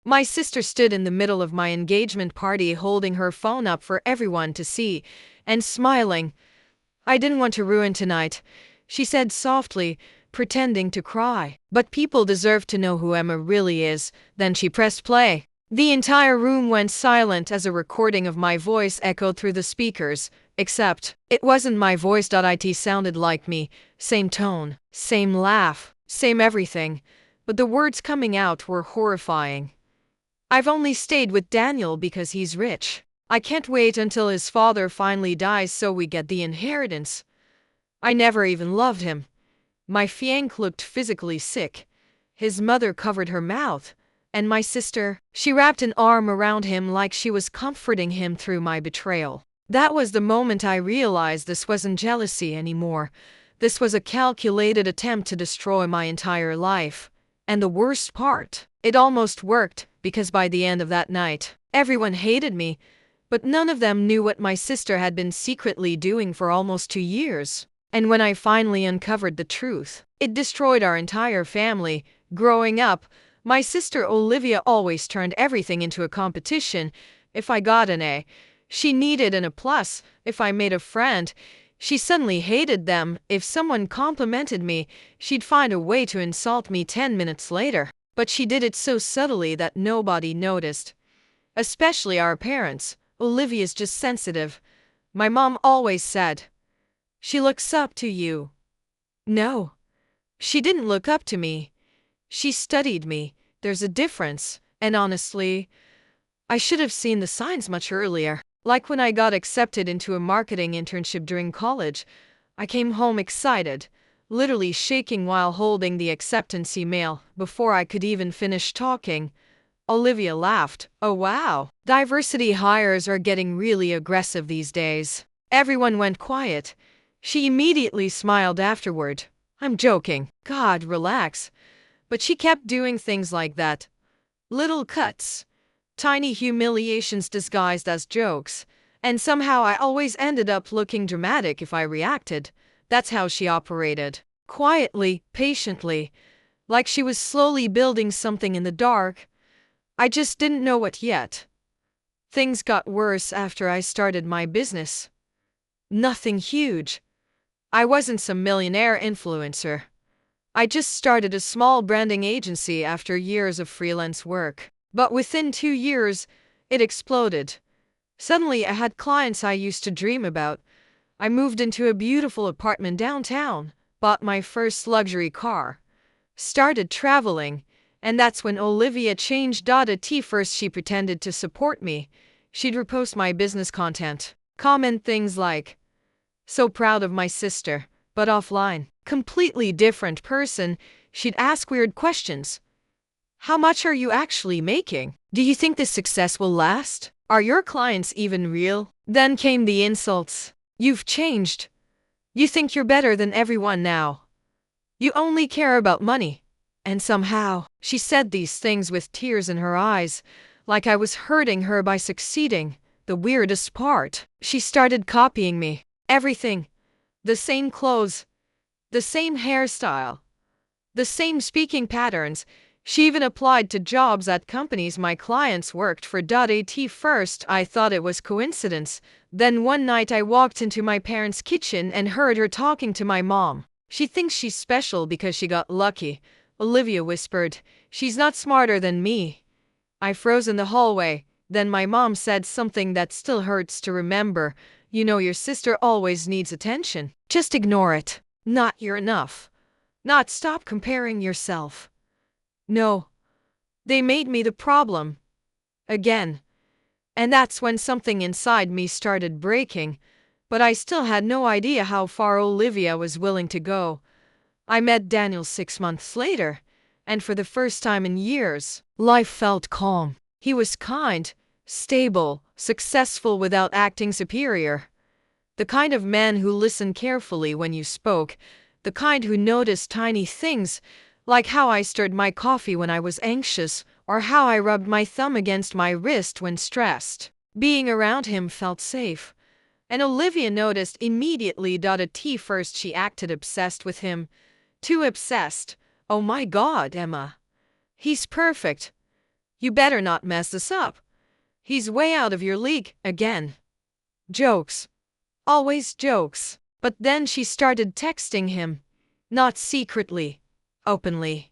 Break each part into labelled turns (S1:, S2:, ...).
S1: My sister stood in the middle of my engagement party holding her phone up for everyone to see and smiling. "I didn't want to ruin tonight," she said softly, pretending to cry. "But people deserve to know who Emma really is." Then she pressed play. The entire room went silent as a recording of my voice echoed through the speakers, except it wasn't my voice. It sounded like me. Same tone, same laugh, same everything. But the words coming out were horrifying. "I've only stayed with Daniel because he's rich. I can't wait until his father finally dies so we get the inheritance. I never even loved him." My fiancé looked physically sick. His mother covered her mouth. And my sister, she wrapped an arm around him like she was comforting him through my betrayal. That was the moment I realized this wasn't jealousy anymore. This was a calculated attempt to destroy my entire life. And the worst part, it almost worked, because by the end of that night, everyone hated me, but none of them knew what my sister had been secretly doing for almost 2 years. And when I finally uncovered the truth, it destroyed our entire family. Growing up, my sister Olivia always turned everything into a competition. If I got an A, she needed an A+. If I made a friend, she suddenly hated them. If someone complimented me, she'd find a way to insult me 10 minutes later. But she did it so subtly that nobody noticed. Especially our parents. "Olivia's just sensitive," my mom always said. "She looks up to you." No, she didn't look up to me. She studied me. There's a difference. And honestly, I should have seen the signs much earlier. Like when I got accepted into a marketing internship during college, I came home excited, literally shaking while holding the acceptance email. Before I could even finish talking, Olivia laughed. "Oh wow, diversity hires are getting really aggressive these days." Everyone went quiet. She immediately smiled afterward. "I'm joking. God, relax." But she kept doing things like that. Little cuts. Tiny humiliations disguised as jokes. And somehow I always ended up looking dramatic if I reacted. That's how she operated. Quietly, patiently. Like she was slowly building something in the dark. I just didn't know what yet. Things got worse after I started my business. Nothing huge. I wasn't some millionaire influencer. I just started a small branding agency after years of freelance work. But within 2 years, it exploded. Suddenly I had clients I used to dream about. I moved into a beautiful apartment downtown, bought my first luxury car, started traveling, and that's when Olivia changed. At first she pretended to support me. She'd repost my business content, comment things like, "So proud of my sister," but offline, completely different person. She'd ask weird questions. "How much are you actually making? Do you think this success will last? Are your clients even real?" Then came the insults. "You've changed. You think you're better than everyone now. You only care about money." And somehow, she said these things with tears in her eyes, like I was hurting her by succeeding. The weirdest part, she started copying me. Everything. The same clothes. The same hairstyle. The same speaking patterns. She even applied to jobs at companies my clients worked for. At first, I thought it was coincidence. Then one night I walked into my parents' kitchen and heard her talking to my mom. "She thinks she's special because she got lucky," Olivia whispered. "She's not smarter than me." I froze in the hallway. Then my mom said something that still hurts to remember. "You know your sister always needs attention. Just ignore it. Not you're enough. Not stop comparing yourself." No. They made me the problem. Again. And that's when something inside me started breaking. But I still had no idea how far Olivia was willing to go. I met Daniel 6 months later, and for the first time in years, life felt calm. He was kind, stable, successful without acting superior. The kind of man who listened carefully when you spoke, the kind who noticed tiny things, like how I stirred my coffee when I was anxious, or how I rubbed my thumb against my wrist when stressed. Being around him felt safe. And Olivia noticed immediately. At first she acted obsessed with him. Too obsessed. "Oh my God, Emma. He's perfect. You better not mess this up. He's way out of your league again. Jokes. Always jokes. But then she started texting him. Not secretly. Openly.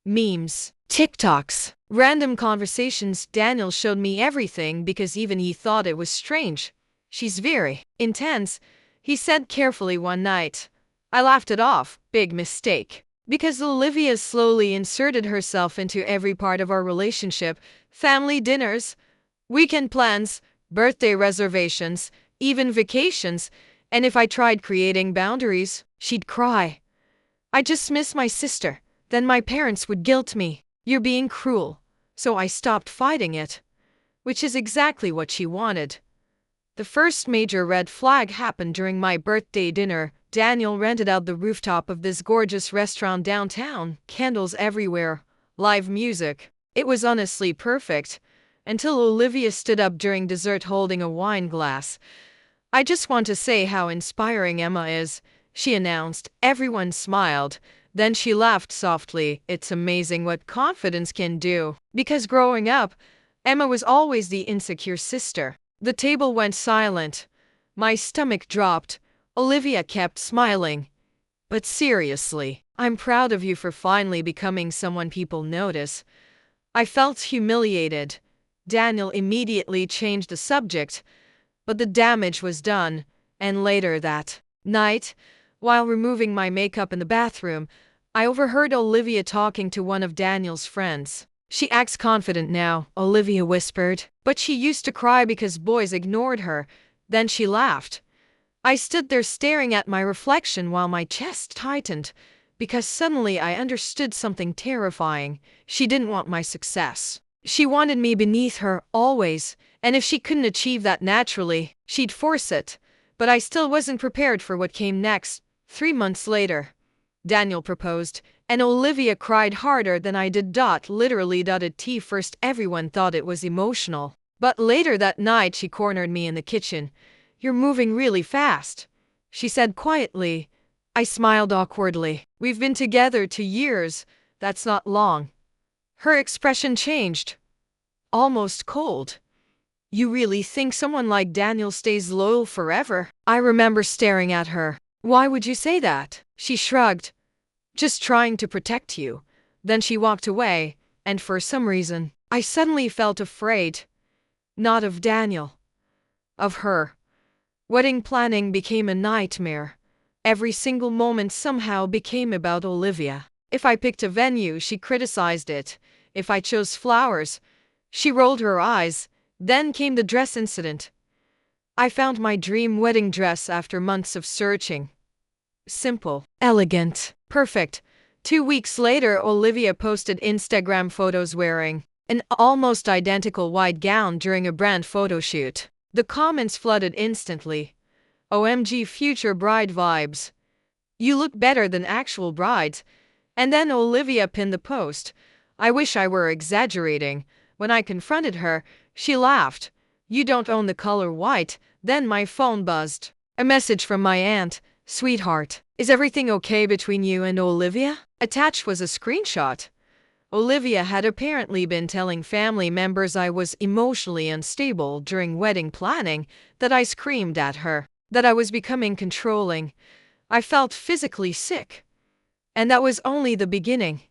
S1: Memes. TikToks. Random conversations. Daniel showed me everything because even he thought it was strange. She's very intense, he said carefully one night. I laughed it off. Big mistake. Because Olivia slowly inserted herself into every part of our relationship. Family dinners, weekend plans, birthday reservations, even vacations. And if I tried creating boundaries, she'd cry. I just miss my sister. Then my parents would guilt me. You're being cruel. So I stopped fighting it. Which is exactly what she wanted. The first major red flag happened during my birthday dinner. Daniel rented out the rooftop of this gorgeous restaurant downtown. Candles everywhere. Live music. It was honestly perfect. Until Olivia stood up during dessert holding a wine glass. I just want to say how inspiring Emma is, she announced. Everyone smiled. Then she laughed softly. It's amazing what confidence can do. Because growing up, Emma was always the insecure sister. The table went silent. My stomach dropped. Olivia kept smiling. But seriously, I'm proud of you for finally becoming someone people notice. I felt humiliated. Daniel immediately changed the subject. But the damage was done. And later that night, while removing my makeup in the bathroom, I overheard Olivia talking to one of Daniel's friends. She acts confident now, Olivia whispered. But she used to cry because boys ignored her. Then she laughed. I stood there staring at my reflection while my chest tightened. Because suddenly I understood something terrifying. She didn't want my success. She wanted me beneath her, always. And if she couldn't achieve that naturally, she'd force it. But I still wasn't prepared for what came next. 3 months later, Daniel proposed, and Olivia cried harder than I did. Literally. At first everyone thought it was emotional. But later that night she cornered me in the kitchen. You're moving really fast, she said quietly. I smiled awkwardly. We've been together 2 years. That's not long. Her expression changed. Almost cold. You really think someone like Daniel stays loyal forever? I remember staring at her. Why would you say that? She shrugged. Just trying to protect you. Then she walked away, and for some reason, I suddenly felt afraid. Not of Daniel. Of her. Wedding planning became a nightmare. Every single moment somehow became about Olivia. If I picked a venue, she criticized it. If I chose flowers, she rolled her eyes. Then came the dress incident. I found my dream wedding dress after months of searching. Simple, elegant, perfect. 2 weeks later, Olivia posted Instagram photos wearing an almost identical white gown during a brand photo shoot. The comments flooded instantly. OMG, future bride vibes. You look better than actual brides. And then Olivia pinned the post. I wish I were exaggerating. When I confronted her, she laughed. You don't own the color white. Then my phone buzzed. A message from my aunt. Sweetheart, is everything okay between you and Olivia? Attached was a screenshot. Olivia had apparently been telling family members I was emotionally unstable during wedding planning, that I screamed at her, that I was becoming controlling. I felt physically sick. And that was only the beginning.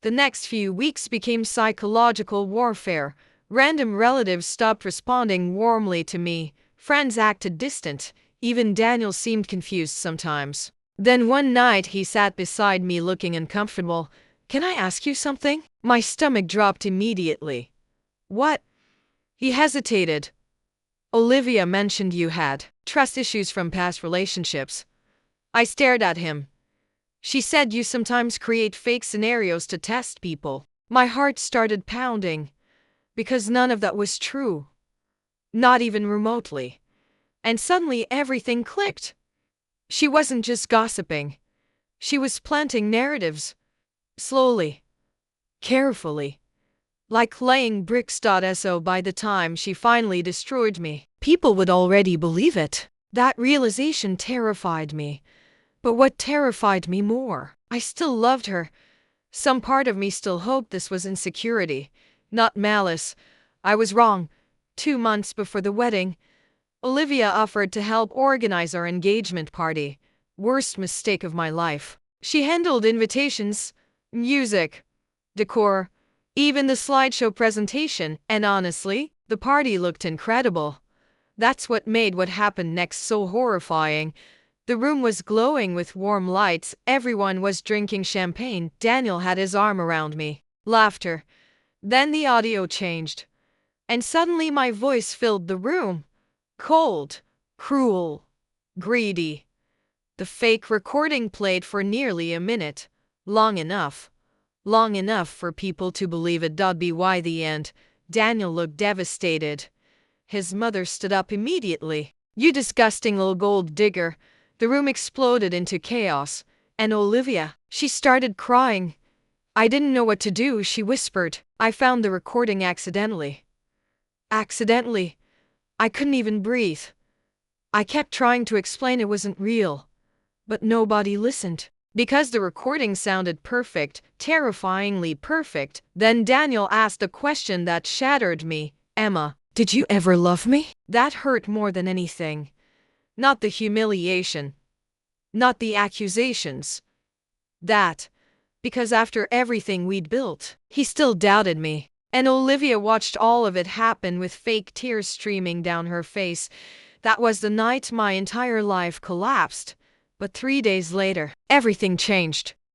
S1: The next few weeks became psychological warfare. Random relatives stopped responding warmly to me. Friends acted distant. Even Daniel seemed confused sometimes. Then one night he sat beside me looking uncomfortable. Can I ask you something? My stomach dropped immediately. What? He hesitated. Olivia mentioned you had trust issues from past relationships. I stared at him. She said you sometimes create fake scenarios to test people. My heart started pounding. Because none of that was true. Not even remotely. And suddenly everything clicked. She wasn't just gossiping. She was planting narratives. Slowly. Carefully. Like laying bricks. So by the time she finally destroyed me, people would already believe it. That realization terrified me. But what terrified me more, I still loved her. Some part of me still hoped this was insecurity. Not malice. I was wrong. 2 months before the wedding, Olivia offered to help organize our engagement party. Worst mistake of my life. She handled invitations, music, decor, even the slideshow presentation, and honestly, the party looked incredible. That's what made what happened next so horrifying. The room was glowing with warm lights, everyone was drinking champagne, Daniel had his arm around me. Laughter. Then the audio changed, and suddenly my voice filled the room. Cold, cruel, greedy. The fake recording played for nearly a minute. Long enough. Long enough for people to believe it'd be why the end. Daniel looked devastated. His mother stood up immediately. You disgusting little gold digger. The room exploded into chaos. And Olivia, she started crying. I didn't know what to do, she whispered. I found the recording accidentally. Accidentally? I couldn't even breathe. I kept trying to explain it wasn't real. But nobody listened. Because the recording sounded perfect, terrifyingly perfect, then Daniel asked a question that shattered me. Emma, did you ever love me? That hurt more than anything. Not the humiliation. Not the accusations. That. Because after everything we'd built, he still doubted me. And Olivia watched all of it happen with fake tears streaming down her face. That was the night my entire life collapsed. But 3 days later, everything changed.